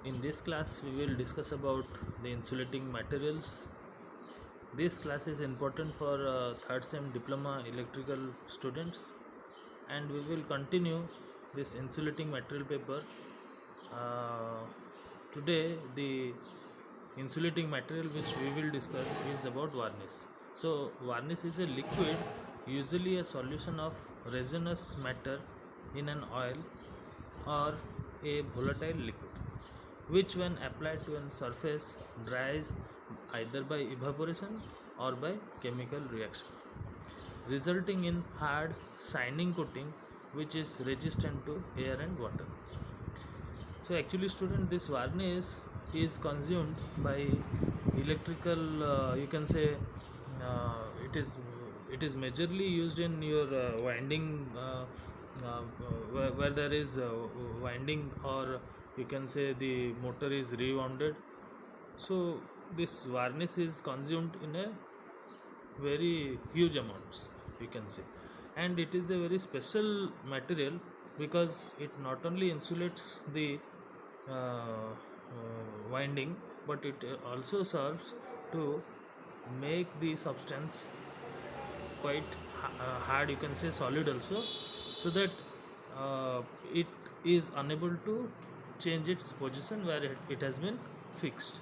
In this class, we will discuss about the insulating materials. This class is important for third sem diploma electrical students, and we will continue this insulating material paper. Uh, Today, the insulating material which we will discuss is about varnish. So, varnish is a liquid, usually a solution of resinous matter in an oil or a volatile liquid, which when applied to a surface dries either by evaporation or by chemical reaction, resulting in hard shining coating which is resistant to air and water. So actually student, this varnish is consumed by electrical, you can say, it is majorly used in your winding, where there is winding, or you can say the motor is rewounded. So this varnish is consumed in a very huge amounts, you can say, and it is a very special material because it not only insulates the winding, but it also serves to make the substance quite hard, you can say solid also, so that it is unable to change its position where it has been fixed.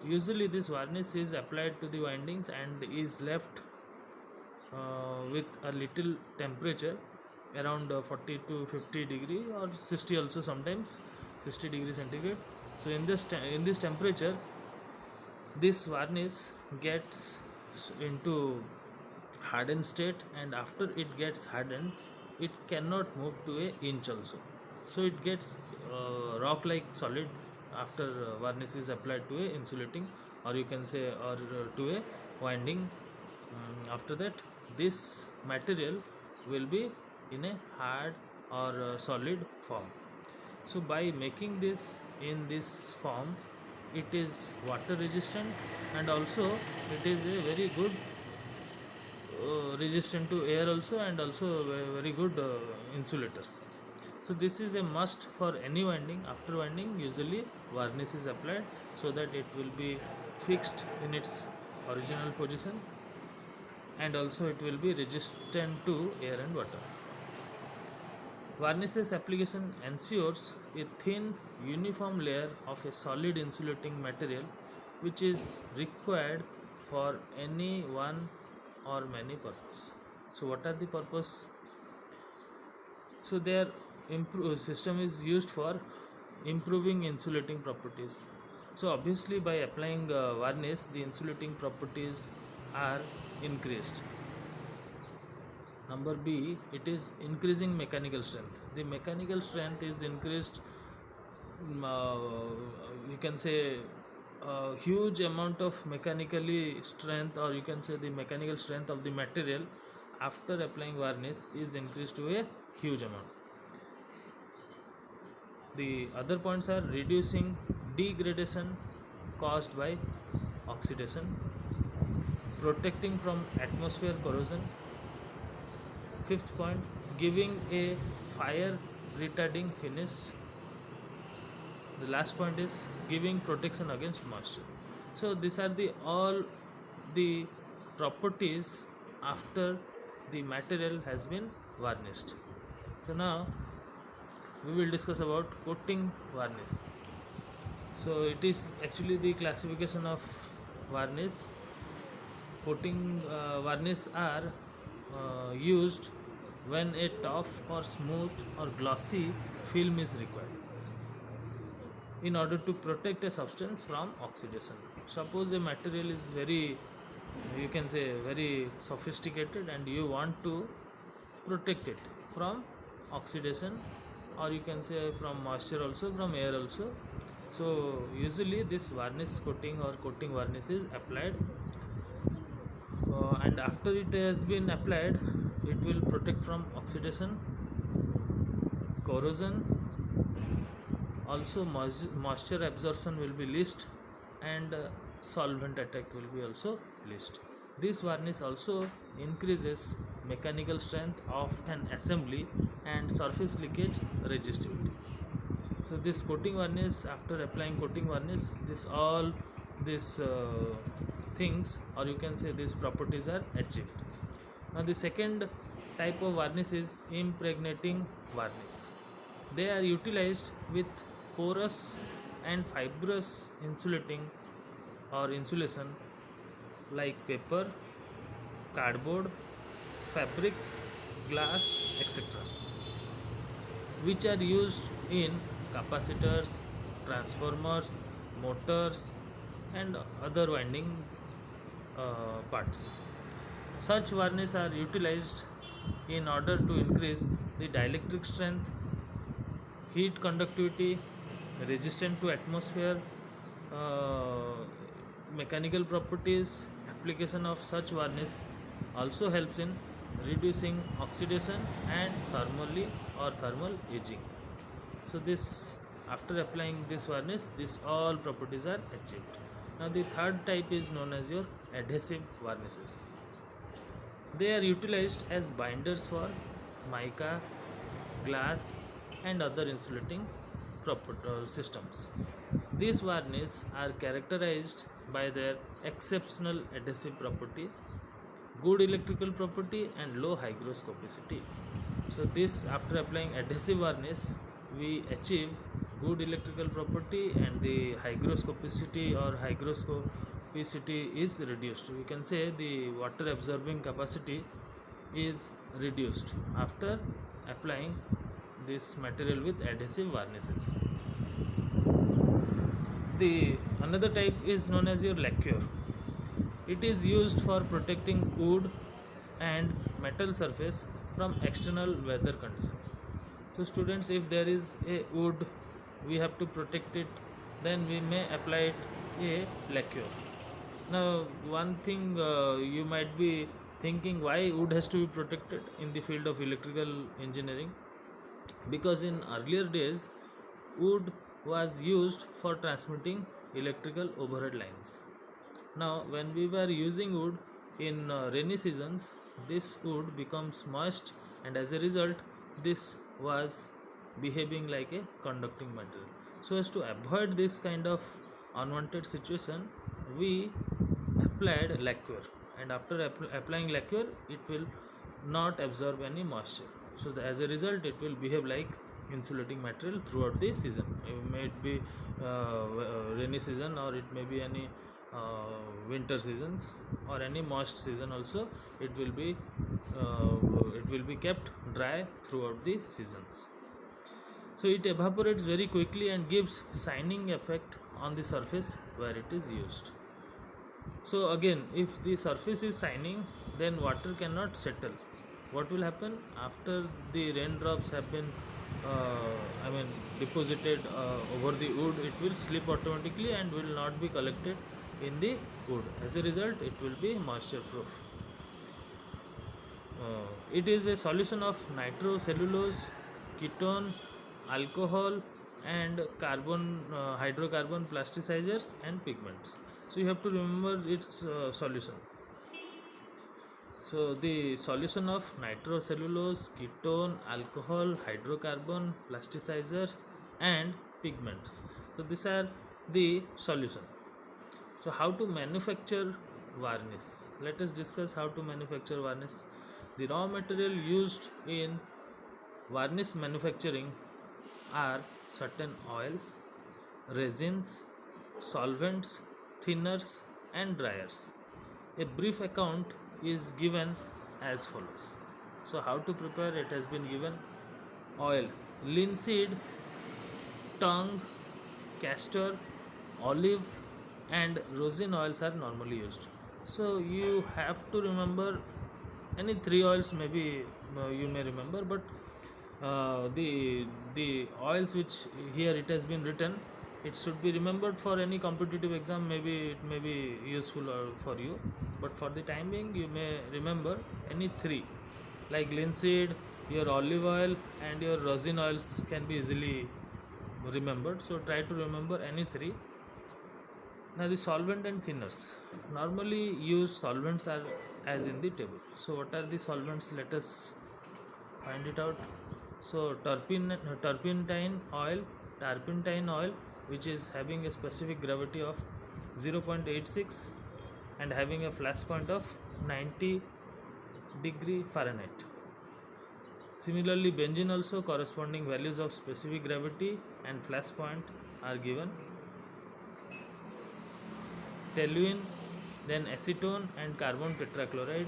Usually this varnish is applied to the windings and is left with a little temperature around 40 to 50 degree or 60 also, sometimes 60 degree centigrade. So in this temperature, this varnish gets into hardened state, and after it gets hardened, it cannot move to a inch also. So it gets rock like solid after varnish is applied to a insulating, or you can say, or to a winding. After that, this material will be in a hard or solid form. So by making this in this form, it is water resistant, and also it is a very good resistant to air also, and also very good insulators. So this is a must for any winding. After winding, usually varnish is applied so that it will be fixed in its original position, and also it will be resistant to air and water. Varnish's application ensures a thin uniform layer of a solid insulating material which is required for any one or many purpose. So what are the purpose? So their system is used for improving insulating properties. So obviously by applying varnish, the insulating properties are increased. Number B, it is increasing mechanical strength. The mechanical strength is increased, you can say, a huge amount of mechanically strength, or you can say the mechanical strength of the material after applying varnish is increased to a huge amount. The other points are reducing degradation caused by oxidation, protecting from atmosphere corrosion. Fifth point, giving a fire retarding finish. The last point is giving protection against moisture. So these are the all the properties after the material has been varnished. So now we will discuss about coating varnish. So it is actually the classification of varnish. Coating varnish are used when a tough or smooth or glossy film is required in order to protect a substance from oxidation. Suppose a material is very, you can say, very sophisticated, and you want to protect it from oxidation, or you can say from moisture also, from air also. So usually this varnish coating or coating varnish is applied, and after it has been applied, it will protect from oxidation, corrosion, also moisture absorption will be least, and solvent attack will be also least. This varnish also increases mechanical strength of an assembly and surface leakage resistivity. So this coating varnish, after applying coating varnish, these things, or you can say these properties, are achieved. Now the second type of varnish is impregnating varnish. They are utilized with porous and fibrous insulating or insulation like paper, cardboard, fabrics, glass, etc., which are used in capacitors, transformers, motors, and other winding parts. Such varnish are utilized in order to increase the dielectric strength, heat conductivity, resistant to atmosphere, uh, mechanical properties. Application of such varnish also helps in reducing oxidation and thermal aging. So this, after applying this varnish, these all properties are achieved. Now the third type is known as your adhesive varnishes. They are utilized as binders for mica, glass, and other insulating systems. These varnishes are characterized by their exceptional adhesive property, good electrical property, and low hygroscopicity. So this, after applying adhesive varnish, we achieve good electrical property, and the hygroscopicity or hygroscopicity is reduced. We can say the water absorbing capacity is reduced after applying this material with adhesive varnishes. The another type is known as your lacquer. It is used for protecting wood and metal surface from external weather conditions. So students, if there is a wood, we have to protect it, then we may apply it a lacquer. Now one thing you might be thinking, why wood has to be protected in the field of electrical engineering? Because in earlier days wood was used for transmitting electrical overhead lines. Now when we were using wood in rainy seasons, this wood becomes moist, and as a result this was behaving like a conducting material. So as to avoid this kind of unwanted situation, we applied lacquer, and after applying lacquer, it will not absorb any moisture. So as a result, it will behave like insulating material throughout the season. It may be rainy season, or it may be any winter seasons, or any moist season also. It will be kept dry throughout the seasons. So it evaporates very quickly and gives shining effect on the surface where it is used. So again, if the surface is shining, then water cannot settle. What will happen after the raindrops have been deposited over the wood? It will slip automatically and will not be collected in the wood. As a result, it will be moisture proof. It is a solution of nitrocellulose, ketone, alcohol, and hydrocarbon plasticizers and pigments. So you have to remember its solution. So the solution of nitrocellulose, ketone, alcohol, hydrocarbon plasticizers, and pigments. So these are the solution. So how to manufacture varnish? Let us discuss how to manufacture varnish. The raw material used in varnish manufacturing are certain oils, resins, solvents, thinners, and dryers. A brief account is given as follows. So how to prepare? It has been given. Oil: linseed, tongue, castor, olive, and rosin oils are normally used. So you have to remember any three oils, maybe you may remember, but the oils which here it has been written, it should be remembered for any competitive exam. Maybe it may be useful for you, but for the time being you may remember any three, like linseed, your olive oil, and your rosin oils can be easily remembered. So try to remember any three. Now the solvent and thinners. Normally used solvents are as in the table. So what are the solvents? Let us find it out. So turpentine oil, turpentine oil, which is having a specific gravity of 0.86 and having a flash point of 90 degree Fahrenheit. Similarly, benzene also corresponding values of specific gravity and flash point are given. Toluene, then acetone and carbon tetrachloride,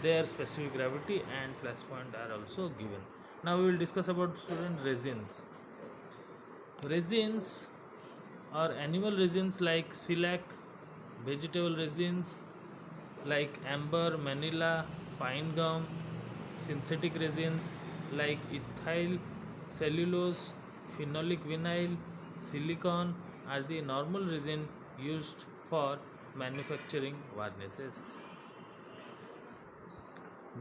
their specific gravity and flash point are also given. Now we will discuss about student resins. Resins are animal resins like shellac, vegetable resins like amber, manila, pine gum, synthetic resins like ethyl cellulose, phenolic vinyl, silicon are the normal resin used for manufacturing varnishes.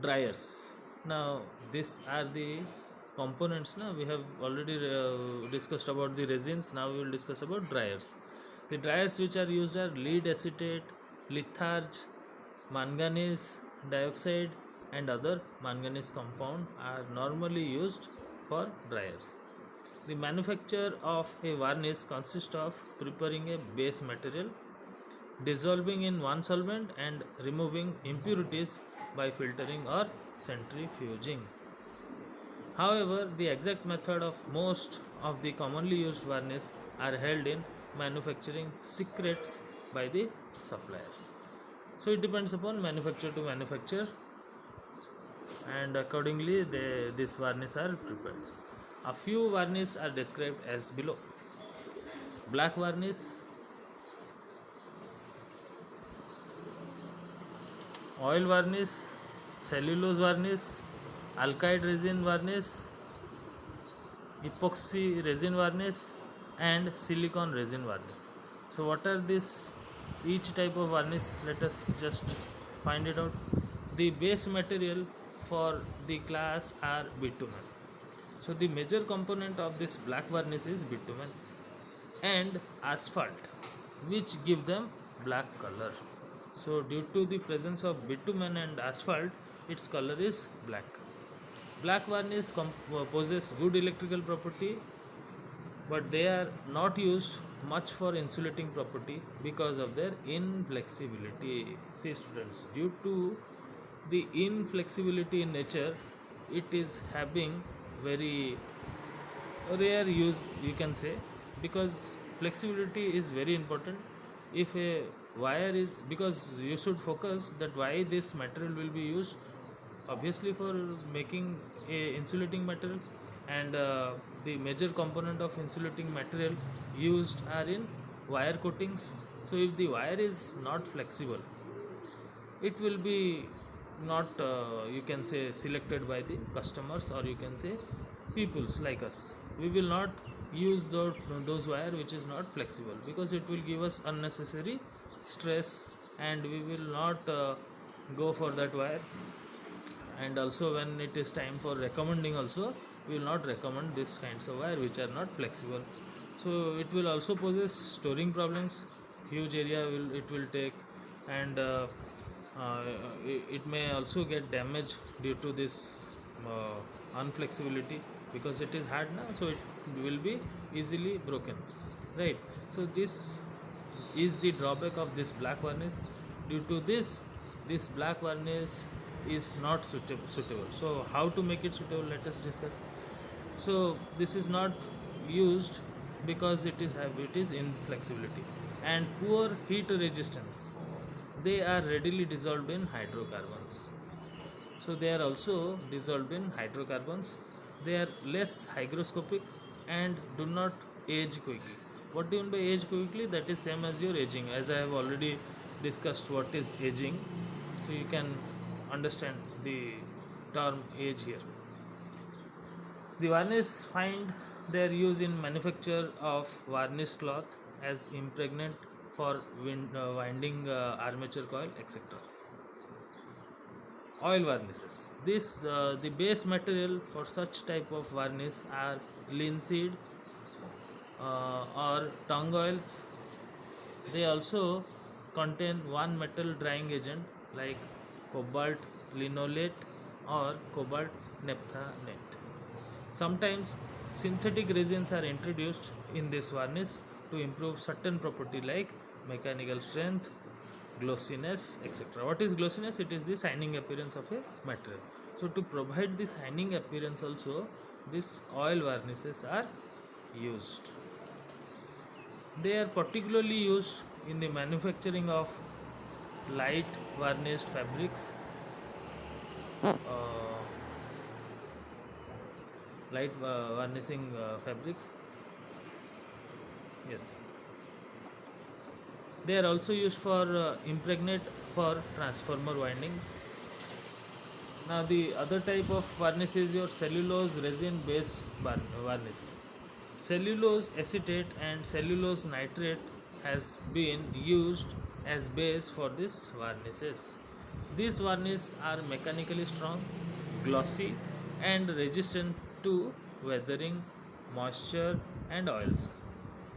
Dryers. Now these are the components. Now we have already discussed about the resins. Now we will discuss about dryers. The dryers which are used are lead acetate, litharge, manganese dioxide and other manganese compound are normally used for dryers. The manufacture of a varnish consists of preparing a base material, dissolving in one solvent and removing impurities by filtering or centrifuging. However, the exact method of most of the commonly used varnish are held in manufacturing secrets by the supplier. So it depends upon manufacturer to manufacturer, and accordingly this varnish are prepared. A few varnish are described as below: black varnish, oil varnish, cellulose varnish, alkyd resin varnish, epoxy resin varnish and silicon resin varnish. So what are this each type of varnish? Let us just find it out. The base material for the class are bitumen. So the major component of this black varnish is bitumen and asphalt, which give them black color. So due to the presence of bitumen and asphalt, its color is black. Black varnish possess good electrical property, but they are not used much for insulating property because of their inflexibility. See students, due to the inflexibility in nature, it is having very rare use, you can say, because flexibility is very important. If a wire is, because you should focus that why this material will be used, obviously for making a insulating material, and the major component of insulating material used are in wire coatings. So if the wire is not flexible, it will be not you can say selected by the customers, or you can say peoples like us. We will not use those wire which is not flexible, because it will give us unnecessary stress and we will not go for that wire. And also when it is time for recommending also, we will not recommend this kinds of wire which are not flexible. So it will also poses storing problems, huge area will take, and it may also get damaged due to this unflexibility, because it is hard now, so it will be easily broken, right? So this is the drawback of this black varnish. Due to this black varnish is not suitable. So how to make it suitable, let us discuss. So this is not used because it is inflexibility and poor heat resistance. They are readily dissolved in hydrocarbons. So they are also dissolved in hydrocarbons. They are less hygroscopic and do not age quickly. What do you mean by age quickly? That is same as your aging, as I have already discussed what is aging. So you can understand the term age here. The varnish find their use in manufacture of varnish cloth as impregnant for winding armature coil, etc. Oil varnishes. The base material for such type of varnish are linseed or tung oils. They also contain one metal drying agent like cobalt linolate or cobalt naphthalate. Sometimes Synthetic resins are introduced in this varnish to improve certain property like mechanical strength, glossiness, etc. What is glossiness? It is the shining appearance of a material. So to provide this shining appearance also, these oil varnishes are used. They are particularly used in the manufacturing of light varnished fabrics, uh, light varnishing fabrics. Yes, they are also used for impregnate for transformer windings. Now the other type of varnish is your cellulose resin based varnish. Cellulose acetate and cellulose nitrate has been used as base for these varnishes. These varnishes are mechanically strong, glossy and resistant to weathering, moisture and oils.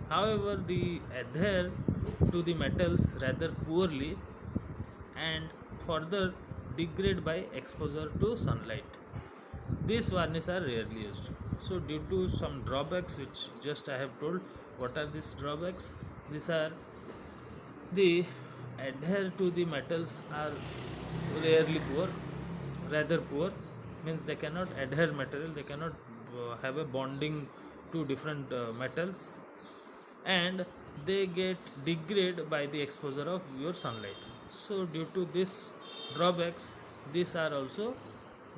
However, they adhere to the metals rather poorly and further degrade by exposure to sunlight. These varnishes are rarely used. So, due to some drawbacks, which just I have told, what are these drawbacks? These are the adhere to the metals are rarely poor, rather poor, means they cannot adhere material, they cannot have a bonding to different metals, and they get degrade by the exposure of your sunlight. So due to this drawbacks, these are also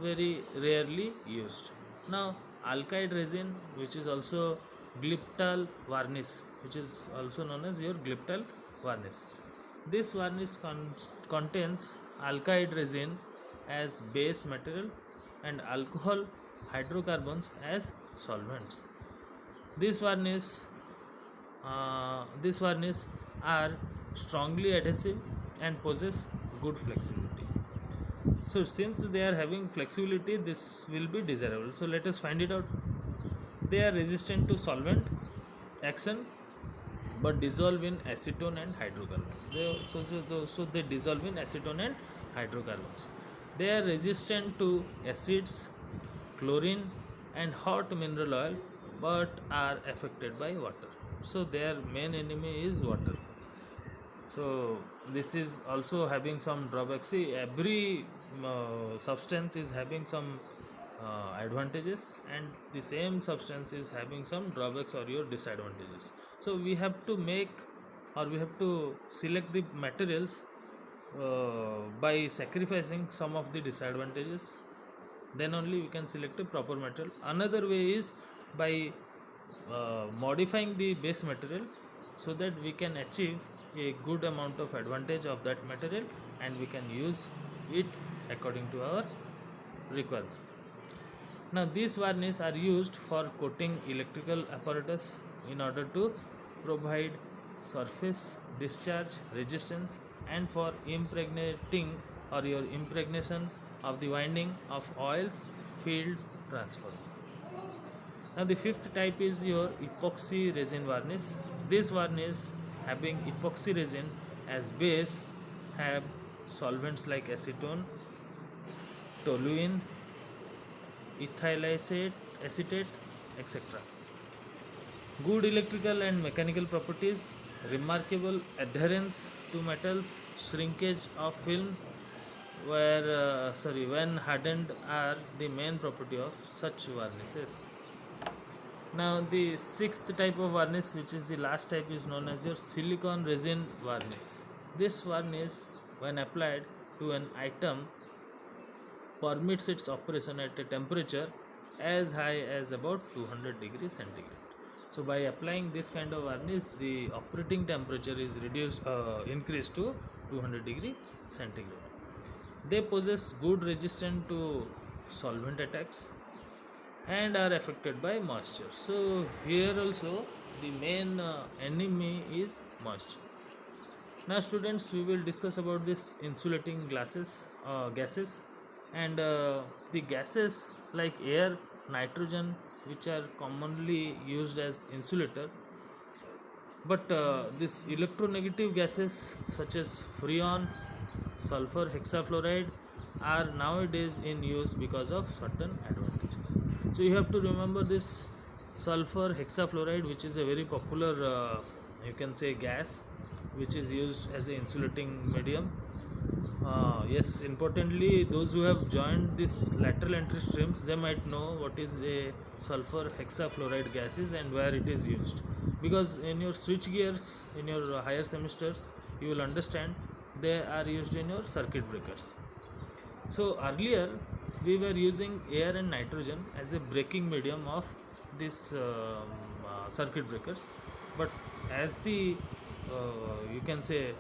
very rarely used. Now alkyd resin, which is also glyptal varnish, which is also known as your glyptal varnish. This varnish contains alkyd resin as base material and alcohol hydrocarbons as solvents. This varnish these varnishes are strongly adhesive and possess good flexibility. So since they are having flexibility, this will be desirable. So let us find it out. They are resistant to solvent action but dissolve in acetone and hydrocarbons. So they dissolve in acetone and hydrocarbons. They are resistant to acids, chlorine and hot mineral oil but are affected by water. So their main enemy is water. So this is also having some drawbacks. See, every substance is having some advantages and the same substance is having some drawbacks or your disadvantages. So we have to make or we have to select the materials by sacrificing some of the disadvantages, then only we can select a proper material. Another way is by modifying the base material so that we can achieve a good amount of advantage of that material and we can use it according to our requirement. Now these varnishes are used for coating electrical apparatus in order to provide surface discharge resistance and for impregnating or your impregnation of the winding of oils field transfer. Now the fifth type is your epoxy resin varnish. This varnish having epoxy resin as base have solvents like acetone, toluene, ethyl acetate, etc. Good electrical and mechanical properties, remarkable adherence to metals, shrinkage of film when hardened are the main property of such varnishes. Now the sixth type of varnish, which is the last type, is known as your silicon resin varnish. This varnish when applied to an item permits its operation at a temperature as high as about 200 degrees centigrade. So by applying this kind of varnish, the operating temperature is increased to 200 degree centigrade. They possess good resistance to solvent attacks and are affected by moisture. So here also the main enemy is moisture. Now students, we will discuss about this insulating gases and the gases like air, nitrogen, which are commonly used as insulator, but this electronegative gases such as freon, sulfur hexafluoride are nowadays in use because of certain advantages. So you have to remember this sulfur hexafluoride, which is a very popular you can say gas, which is used as a insulating medium. Yes, importantly, those who have joined this lateral entry streams, they might know what is a sulfur hexafluoride gases and where it is used, because in your switch gears in your higher semesters you will understand they are used in your circuit breakers. So earlier we were using air and nitrogen as a braking medium of this circuit breakers, but as the you can say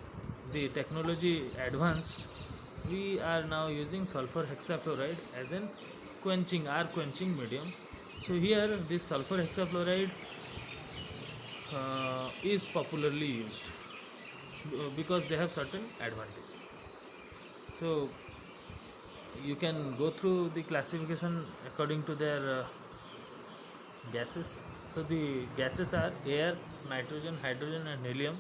the technology advanced, we are now using sulfur hexafluoride as an quenching medium. So here this sulfur hexafluoride is popularly used because they have certain advantages. So you can go through the classification according to their gases. So the gases are air, nitrogen, hydrogen and helium.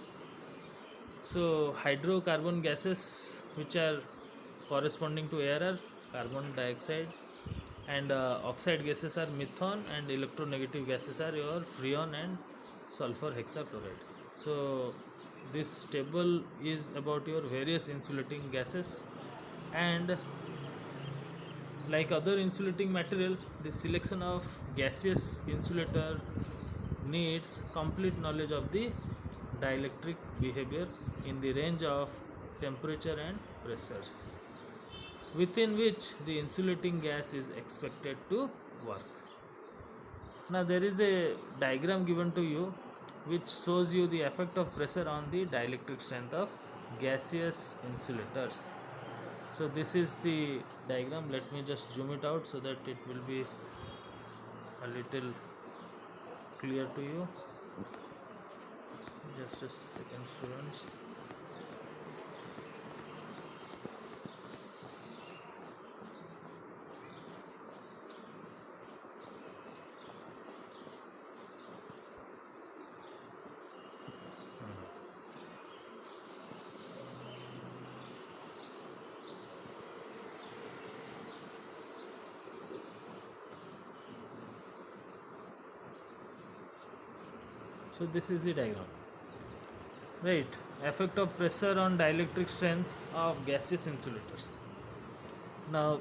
So hydrocarbon gases which are corresponding to air are carbon dioxide, and oxide gases are methane, and electronegative gases are your freon and sulfur hexafluoride. So this table is about your various insulating gases, and like other insulating material, the selection of gaseous insulator needs complete knowledge of the dielectric behavior in the range of temperature and pressures within which the insulating gas is expected to work. Now there is a diagram given to you which shows you the effect of pressure on the dielectric strength of gaseous insulators. So this is the diagram. Let me just zoom it out so that it will be a little clear to you. Just a second, students. So this is the diagram, right? Effect of pressure on dielectric strength of gaseous insulators. Now,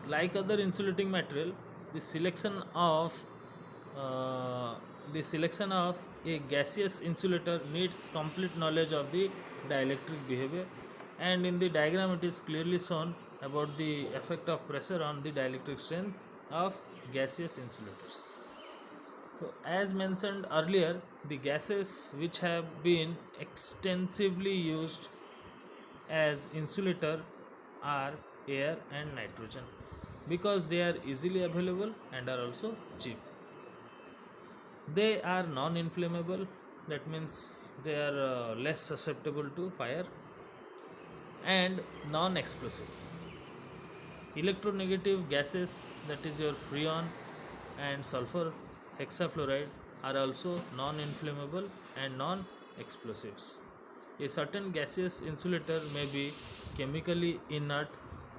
like other insulating material, the selection of uh, a gaseous insulator needs complete knowledge of the dielectric behavior, and in the diagram it is clearly shown about the effect of pressure on the dielectric strength of gaseous insulators. So as mentioned earlier, the gases which have been extensively used as insulator are air and nitrogen, because they are easily available and are also cheap. They are non-inflammable, that means they are less susceptible to fire, and non-explosive. Electronegative gases, that is your freon and sulfur hexafluoride, are also non-inflammable and non-explosives. A certain gaseous insulator may be chemically inert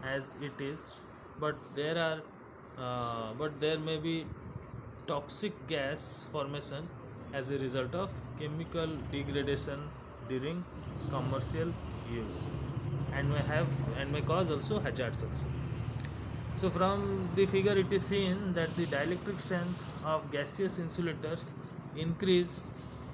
as it is, but there may be toxic gas formation as a result of chemical degradation during commercial use, and may cause also hazards also. So from the figure it is seen that the dielectric strength of gaseous insulators increase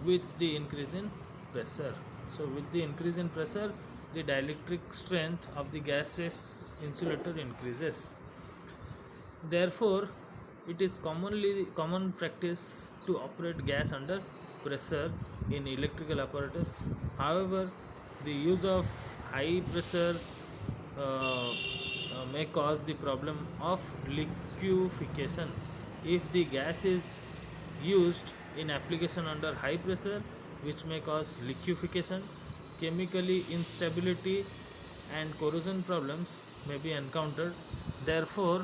with the increase in pressure. So with the increase in pressure, the dielectric strength of the gaseous insulator increases. Therefore, it is common practice to operate gas under pressure in electrical apparatus. However, the use of high pressure may cause the problem of liquefaction if the gas is used in application under high pressure, which may cause liquefaction. Chemically instability and corrosion problems may be encountered. Therefore,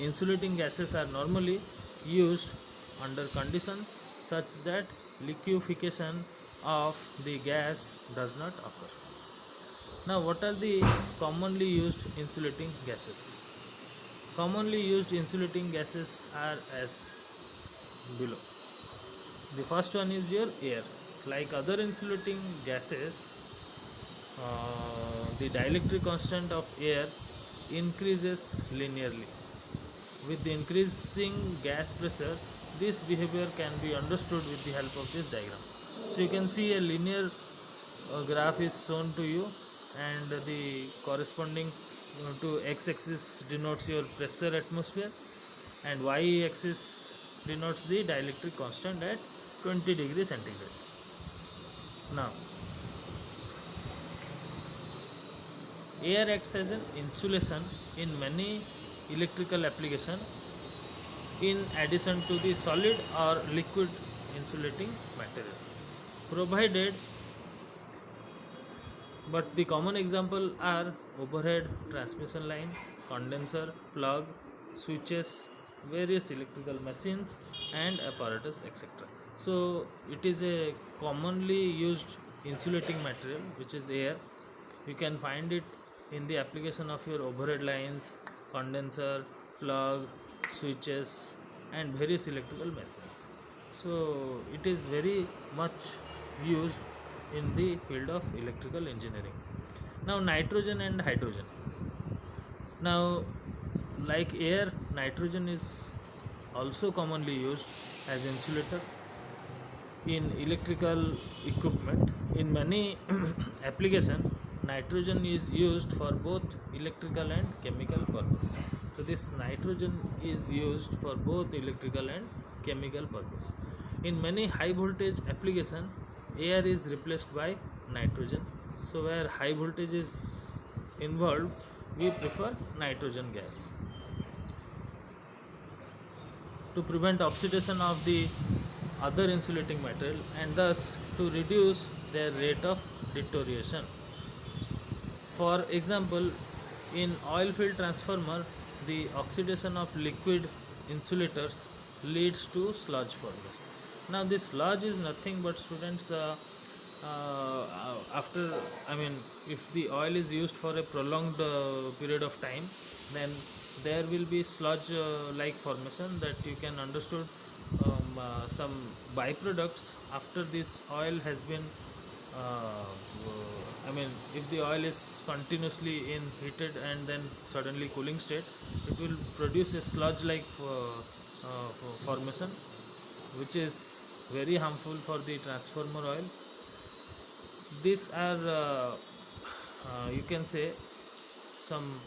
insulating gases are normally used under conditions such that liquefaction of the gas does not occur. Now, what are the commonly used insulating gases? Commonly used insulating gases are as below. The first one is your air. Like other insulating gases, the dielectric constant of air increases linearly. With the increasing gas pressure, this behavior can be understood with the help of this diagram. So you can see a linear graph is shown to you, and the corresponding to x-axis denotes your pressure atmosphere, and y-axis denotes the dielectric constant at 20 degrees centigrade. Now, air acts as an insulation in many electrical applications in addition to the solid or liquid insulating material, provided, but the common example are overhead transmission line, condenser, plug, switches, various electrical machines and apparatus, etc. So it is a commonly used insulating material which is air. You can find it in the application of your overhead lines, condenser, plug, switches and various electrical machines. So it is very much used in the field of electrical engineering. Now nitrogen and hydrogen. Now, like air, nitrogen is also commonly used as insulator in electrical equipment. In many application, nitrogen is used for both electrical and chemical purpose. So this nitrogen is used for both electrical and chemical purpose. In many high voltage application, air is replaced by nitrogen. So where high voltage is involved, we prefer nitrogen gas. To prevent oxidation of the other insulating material and thus to reduce their rate of deterioration. For example, in oil field transformer, the oxidation of liquid insulators leads to sludge formation. Now this sludge is nothing but, students, after, I mean, if the oil is used for a prolonged period of time, then there will be sludge like formation that you can understood. Some byproducts after this oil has been I mean, if the oil is continuously in heated and then suddenly cooling state, it will produce a sludge like formation, which is very harmful for the transformer oils. These are you can say some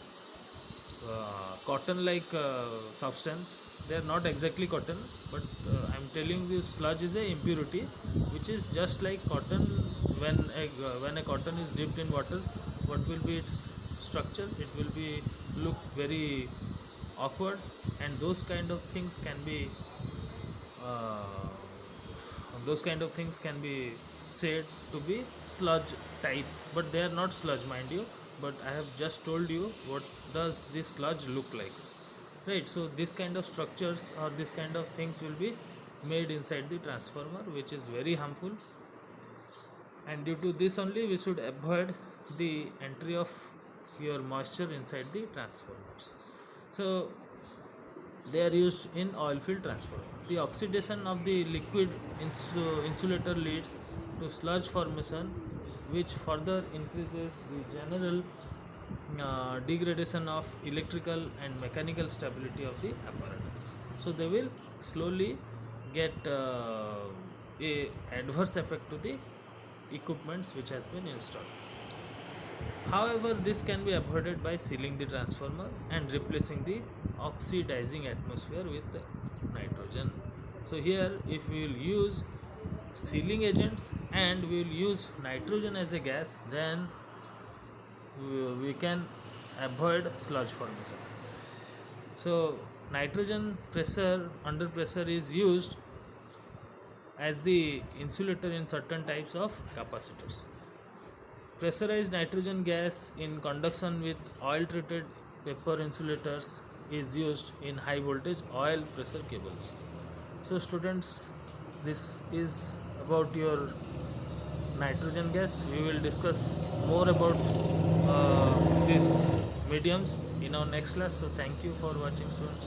cotton like substance. They are not exactly cotton, but I am telling you sludge is a impurity which is just like cotton. When a cotton is dipped in water, what will be its structure? It will be look very awkward, and those kind of things can be said to be sludge type, but they are not sludge, mind you. But I have just told you what does this sludge look like, right? So this kind of structures or this kind of things will be made inside the transformer, which is very harmful, and due to this only we should avoid the entry of your moisture inside the transformers. So they are used in oil field transformer. The oxidation of the liquid insulator leads to sludge formation, which further increases the general degradation of electrical and mechanical stability of the apparatus. So they will slowly get a adverse effect to the equipments which has been installed. However, this can be avoided by sealing the transformer and replacing the oxidizing atmosphere with nitrogen. So here, if we will use sealing agents and we will use nitrogen as a gas, then we can avoid sludge formation. So nitrogen pressure, under pressure, is used as the insulator in certain types of capacitors. Pressurized nitrogen gas in conduction with oil treated paper insulators is used in high voltage oil pressure cables. So students, this is about your nitrogen gas. We will discuss more about these mediums in in our next class. So thank you for watching, students.